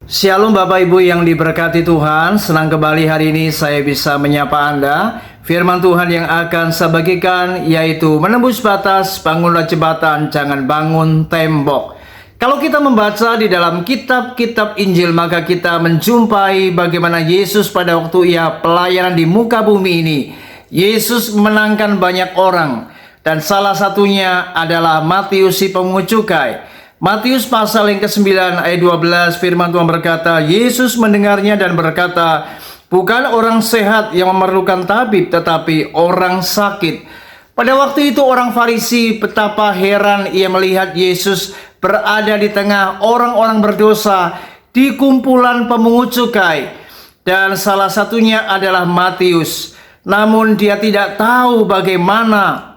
Shalom Bapak Ibu yang diberkati Tuhan. Senang kembali hari ini saya bisa menyapa Anda. Firman Tuhan yang akan saya bagikan yaitu menembus batas, bangunlah jembatan, jangan bangun tembok. Kalau kita membaca di dalam kitab-kitab Injil, maka kita menjumpai bagaimana Yesus pada waktu ia pelayanan di muka bumi ini. Yesus memenangkan banyak orang, dan salah satunya adalah Matius si pemungut cukai. Matius pasal yang ke-9 ayat 12, firman Tuhan berkata, Yesus mendengarnya dan berkata, bukan orang sehat yang memerlukan tabib, tetapi orang sakit. Pada waktu itu orang Farisi betapa heran ia melihat Yesus berada di tengah orang-orang berdosa di kumpulan pemungut cukai, dan salah satunya adalah Matius. Namun dia tidak tahu bagaimana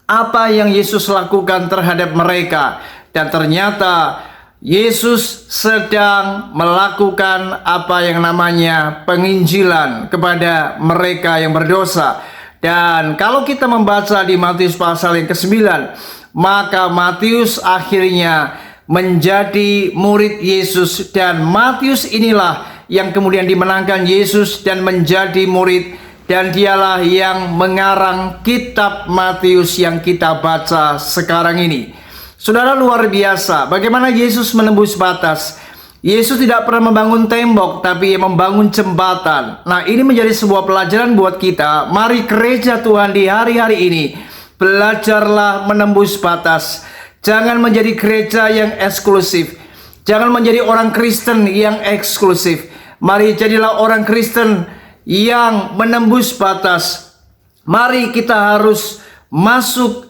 apa yang Yesus lakukan terhadap mereka. Dan ternyata Yesus sedang melakukan apa yang namanya penginjilan kepada mereka yang berdosa. Dan kalau kita membaca di Matius pasal yang ke-9, maka Matius akhirnya menjadi murid Yesus. Dan Matius inilah yang kemudian dimenangkan Yesus dan menjadi murid. Dan dialah yang mengarang kitab Matius yang kita baca sekarang ini. Saudara, luar biasa bagaimana Yesus menembus batas. Yesus tidak pernah membangun tembok, tapi ia membangun jembatan. Nah, ini menjadi sebuah pelajaran buat kita. Mari gereja Tuhan di hari-hari ini, belajarlah menembus batas. Jangan menjadi gereja yang eksklusif. Jangan menjadi orang Kristen yang eksklusif. Mari jadilah orang Kristen yang menembus batas. Mari kita harus masuk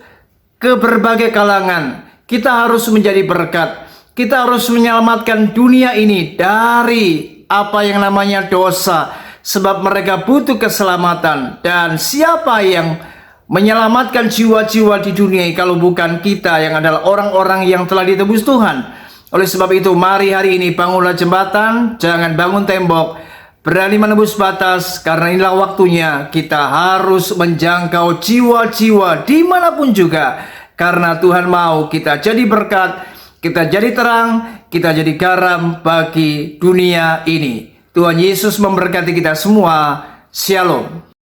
ke berbagai kalangan. Kita harus menjadi berkat. Kita harus menyelamatkan dunia ini dari apa yang namanya dosa. Sebab mereka butuh keselamatan. Dan siapa yang menyelamatkan jiwa-jiwa di dunia ini kalau bukan kita yang adalah orang-orang yang telah ditebus Tuhan. Oleh sebab itu, mari hari ini bangunlah jembatan, jangan bangun tembok. Berani menembus batas, karena inilah waktunya kita harus menjangkau jiwa-jiwa dimanapun juga. Karena Tuhan mau kita jadi berkat, kita jadi terang, kita jadi garam bagi dunia ini. Tuhan Yesus memberkati kita semua. Shalom.